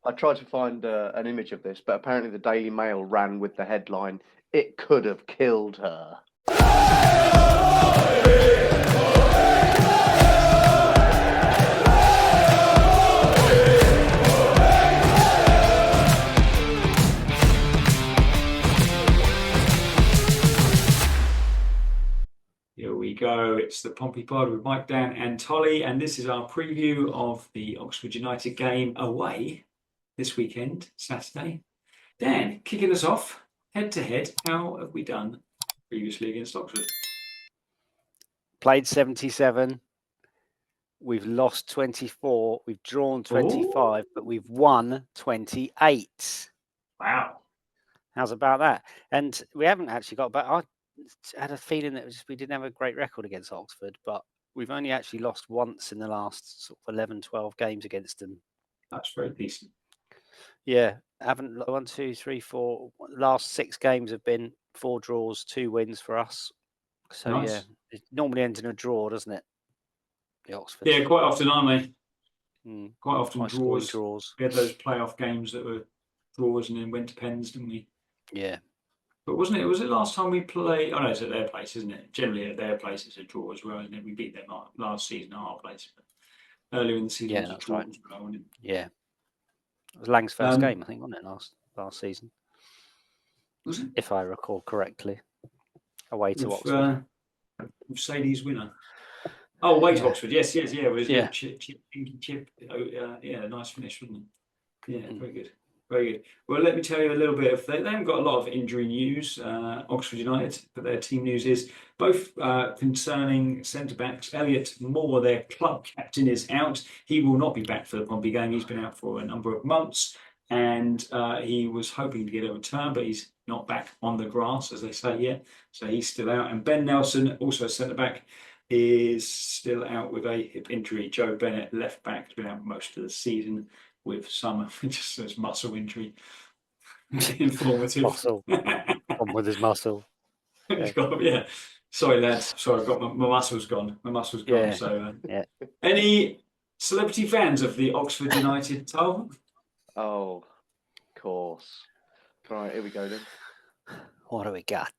I tried to find an image of this, but apparently the Daily Mail ran with the headline, "It could have killed her." Here we go. It's the Pompey Pod with Mike, Dan, and Tolly, and this is our preview of the Oxford United game away this weekend, Saturday. Dan, kicking us off, head to head. How have we done previously against Oxford? Played 77. We've lost 24. We've drawn 25, but we've won 28. Wow. How's about that? And we haven't actually got back. I had a feeling that we didn't have a great record against Oxford, but we've only actually lost once in the last sort of 11, 12 games against them. That's very decent. Yeah, haven't 1, 2, 3, 4. Last 6 games have been 4 draws, 2 wins for us. So Nice. yeah, it normally ends in a draw, doesn't it? The Oxford. Yeah, quite often, aren't they? Quite often High draws. We had those playoff games that were draws and then went to pens, didn't we? Yeah. But wasn't it? Was it last time we played? Oh no, it's at their place, isn't it? Generally at their place, it's a draw as well, isn't it? We beat them last season at our place. But earlier in the season, Yeah, that's right. Yeah, it was Lang's first game, I think, wasn't it? Last season, was it? If I recall correctly, away to Oxford. Sadie's winner. Oh, away to Oxford. Yes. It was Chip. Nice finish, wasn't it? Yeah, very good. Very good. Well, let me tell you a little bit of. They haven't got a lot of injury news, Oxford United, but their team news is both concerning centre backs. Elliot Moore, their club captain, is out. He will not be back for the Pompey game. He's been out for a number of months, and he was hoping to get a return, but he's not back on the grass, as they say yet. So he's still out. And Ben Nelson, also centre back, is still out with a hip injury. Joe Bennett, left back, has been out most of the season with some just as muscle injury. Informative. Muscle. With his muscle. Yeah. Sorry, lads. Sorry, I've got my muscles gone. My muscles gone. Yeah. So, yeah. Any celebrity fans of the Oxford United team? Oh, of course. Right, here we go then. What do we got?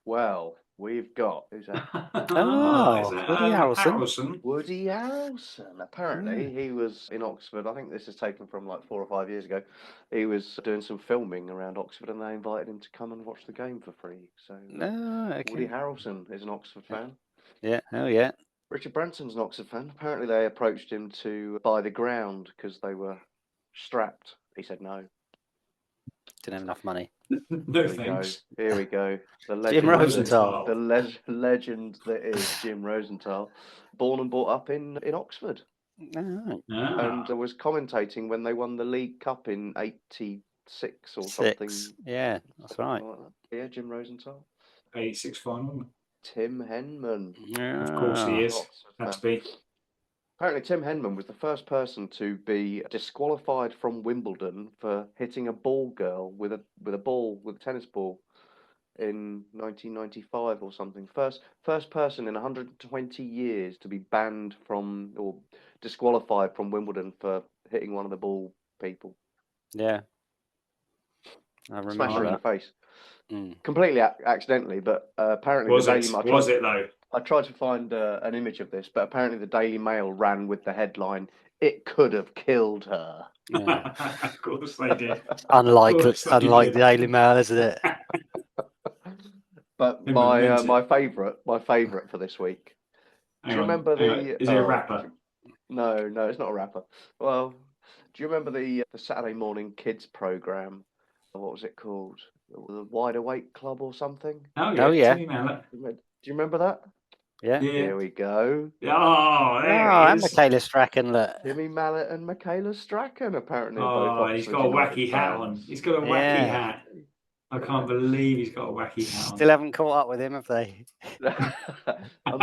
Well, we've got, who's that? Woody Harrelson. Woody Harrelson. Apparently, he was in Oxford. I think this is taken from like 4 or 5 years ago. He was doing some filming around Oxford, and they invited him to come and watch the game for free. So, okay. Woody Harrelson is an Oxford fan. Yeah. Oh, yeah. Richard Branson's an Oxford fan. Apparently, they approached him to buy the ground because they were strapped. He said no. Didn't have enough money. No thanks. Here we go. The legend, Jim Rosenthal. The legend that is Jim Rosenthal. Born and brought up in Oxford. And was commentating when they won the League Cup in '86 or something. Yeah, that's right. Yeah, Jim Rosenthal. 86 final. Tim Henman. Yeah. Of course he is. Had to be. Apparently, Tim Henman was the first person to be disqualified from Wimbledon for hitting a ball girl with a tennis ball in 1995 or something. First person in 120 years to be banned from or disqualified from Wimbledon for hitting one of the ball people. Yeah, I remember Smashed her in that. the face. Completely accidentally, but apparently was it though? I tried to find an image of this, but apparently the Daily Mail ran with the headline, "It could have killed her." Yeah. Of course they did. Unlike the Daily Mail, isn't it? But my favourite for this week. Do you remember Is it a rapper? No, it's not a rapper. Well, do you remember the Saturday morning kids programme? What was it called? The Wide Awake Club or something? Oh yeah. Do you remember that? Yeah. Here we go. Oh, there he is. And Michaela Strachan, look. Timmy Mallet and Michaela Strachan, apparently. Oh, he's got a wacky hat on. He's got a wacky hat. I can't believe he's got a wacky hat on. Still haven't caught up with him, have they? I'm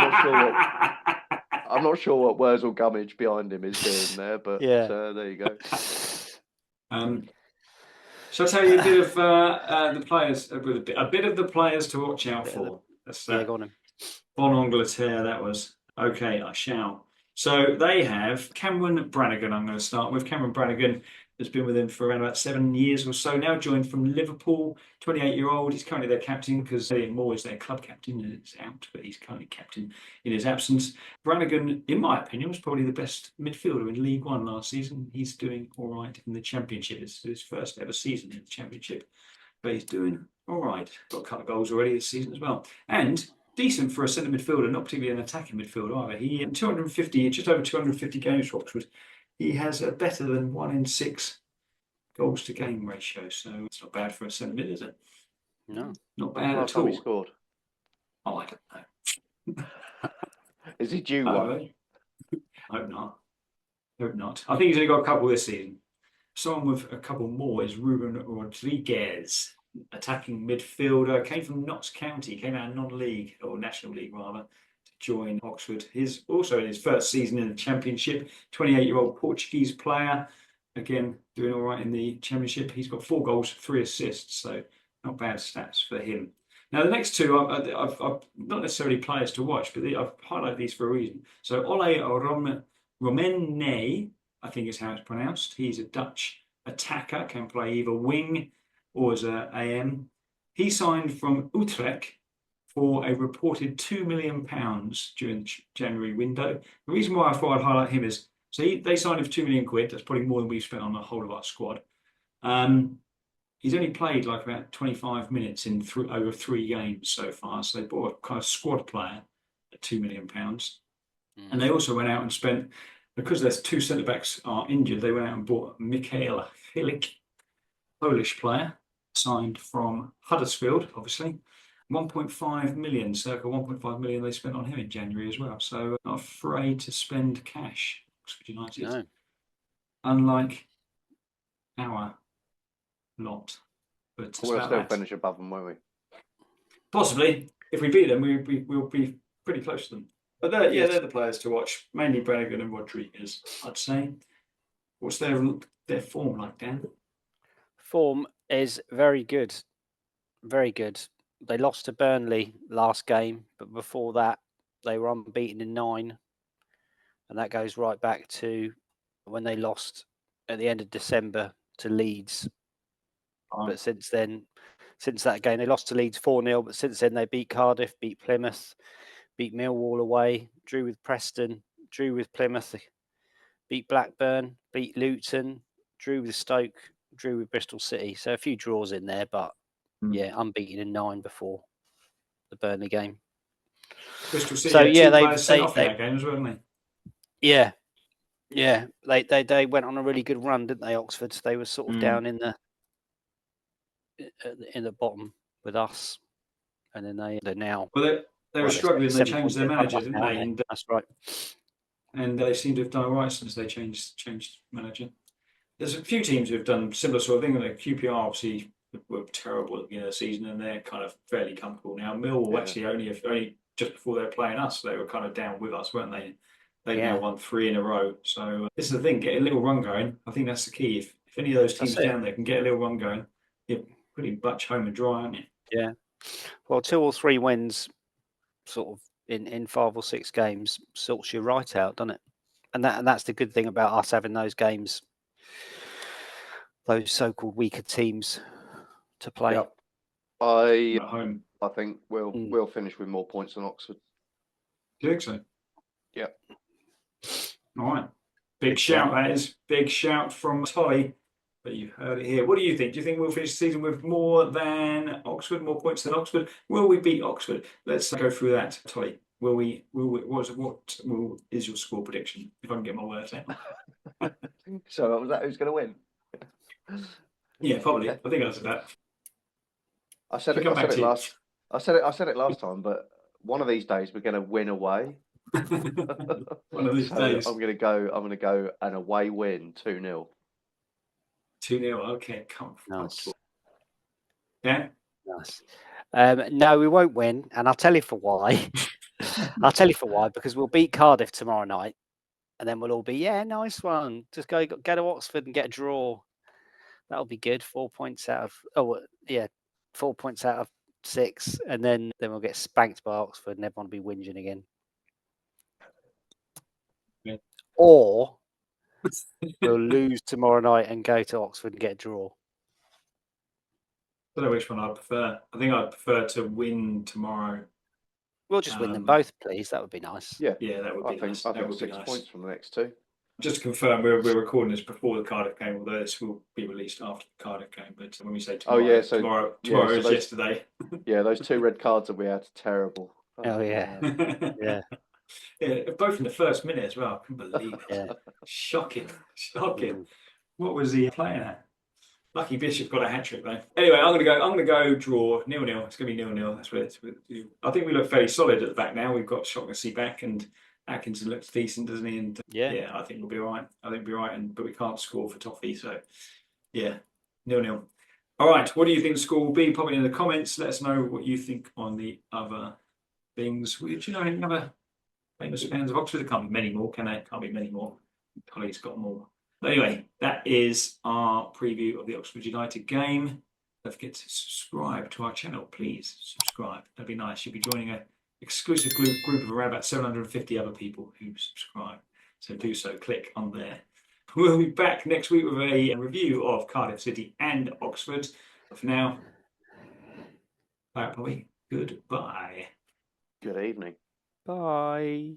not sure what Wurzel Gummidge behind him is doing there, but there you go. Shall I tell you a bit of the players, a bit of the players to watch out for? Go on. Bon Angleterre, that was. Okay, I shall. So they have Cameron Brannigan. I'm going to start with Cameron Brannigan. Has been with them for around about 7 years or so now. Joined from Liverpool, 28-year-old. He's currently their captain because Ian Moore is their club captain and it's out, but he's currently captain in his absence. Brannigan, in my opinion, was probably the best midfielder in League One last season. He's doing all right in the Championship. It's his first ever season in the Championship, but he's doing all right. Got a couple of goals already this season as well, and decent for a centre midfielder, not particularly an attacking midfielder either. He in 250, just over 250 games for Oxford. He has a better than 1 in 6 goals to game ratio, so it's not bad for a centre mid, is it? No, not bad Last at time all. he scored. Oh, I don't know. Is he due I one? don't know. Hope not. Hope not. I think he's only got a couple this season. Someone with a couple more is Ruben Rodriguez, attacking midfielder. Came from Notts County, came out of non-league, or National League rather, to join Oxford. He's also in his first season in the Championship. 28-year-old Portuguese player. Again, doing all right in the Championship. He's got 4 goals, 3 assists, so not bad stats for him. Now, the next two, I've not necessarily players to watch, but I've highlighted these for a reason. So, Ole Romene, I think is how it's pronounced. He's a Dutch attacker, can play either wing or as an AM. He signed from Utrecht for a reported £2 million during the January window. The reason why I thought I'd highlight him is, so they signed him for £2 million. That's probably more than we've spent on the whole of our squad. He's only played like about 25 minutes in over 3 games so far. So they bought a kind of squad player at £2 million. And they also went out and spent, because there's 2 centre-backs are injured, they went out and bought Mikael Hilik, Polish player, signed from Huddersfield, obviously. 1.5 million, circa 1.5 million they spent on him in January as well. So not afraid to spend cash, Oxford United. no. Unlike our lot. But We'll still finish above them, won't we? possibly, if we beat them, we'll be pretty close to them. But they're the players to watch, mainly Brannigan and Rodriguez, I'd say. What's their form like, Dan? Form is very good. Very good. They lost to Burnley last game, but before that, they were unbeaten in 9. And that goes right back to when they lost at the end of December to Leeds. But since that game, they lost to Leeds 4-0. But since then, they beat Cardiff, beat Plymouth, beat Millwall away, drew with Preston, drew with Plymouth, beat Blackburn, beat Luton, drew with Stoke, drew with Bristol City. So a few draws in there, but yeah, unbeaten in 9 before the Burnley game. Bristol City. So yeah, 2 players sent off in that game as well, didn't they? Yeah, yeah. They went on a really good run, didn't they? Oxford. They were sort of down in the bottom with us, and then they're now. Well, they were struggling. They changed their manager, didn't they? And that's right. And they seem to have done all right since they changed manager. There's a few teams who have done similar sort of thing. Like QPR obviously were terrible at the beginning of the season, and they're kind of fairly comfortable now. Millwall actually only just before they were playing us, they were kind of down with us, weren't they? They've now won 3 in a row. So this is the thing: get a little run going. I think that's the key. If any of those teams down there can get a little run going, you're pretty much home and dry, aren't you? Yeah. Well, 2 or 3 wins, sort of in 5 or 6 games, sorts you right out, doesn't it? And that's the good thing about us having those games, those so-called weaker teams to play. Yep. At home. I think we'll finish with more points than Oxford. Do you think so? Yeah. All right. Big shout, that is. Big shout from Tolly. But you heard it here. What do you think? Do you think we'll finish the season with more than Oxford, more points than Oxford? Will we beat Oxford? Let's go through that, Tolly. What is your score prediction? If I can get my words out. So was that who's going to win? Yeah, probably. I think that's about. I said it last time, but one of these days we're going to win away. One of these days. I'm going to go an away win 2-0. 2-0. Okay, nice. Yeah. Nice. No, we won't win, and I'll tell you for why. Because we'll beat Cardiff tomorrow night, and then we'll all be nice one. Just go to Oxford and get a draw. That'll be good. 4 points out of 4 points out of 6, and then we'll get spanked by Oxford, and everyone will be whinging again. Yeah. or we'll lose tomorrow night and go to Oxford and get a draw. I don't know which one I prefer. I think I'd prefer to win tomorrow. We'll just win them both, please. That would be nice. Yeah, Yeah, that would be nice. I That think would be 6 nice. points from the next two. Just to confirm, we're recording this before the Cardiff game, although this will be released after the Cardiff game. But when we say tomorrow, tomorrow is yesterday. Yeah, those 2 red cards that we had, terrible. Oh yeah, yeah. Yeah, both in the first minute as well. I couldn't believe it. Yeah. Shocking. What was he playing at? Lucky Bishop got a hat trick though. Anyway, I'm gonna go draw 0-0. It's gonna be 0-0. That's what it's. I think we look fairly solid at the back now. We've got Shaughnessy back, and Atkinson looks decent, doesn't he? And yeah, I think we'll be all right. But we can't score for Toffee, so yeah, 0-0. All right, what do you think the score will be? Pop it in the comments. Let us know what you think on the other things. Which, any other famous fans of Oxford? There can't be many more, can there? Can't be many more. Collie's got more. But anyway, that is our preview of the Oxford United game. Don't forget to subscribe to our channel, please. Subscribe. That'd be nice. You'll be joining an exclusive group of around about 750 other people who subscribe. So do so. Click on there. We'll be back next week with a review of Cardiff City and Oxford. But for now, probably goodbye. Good evening. Bye.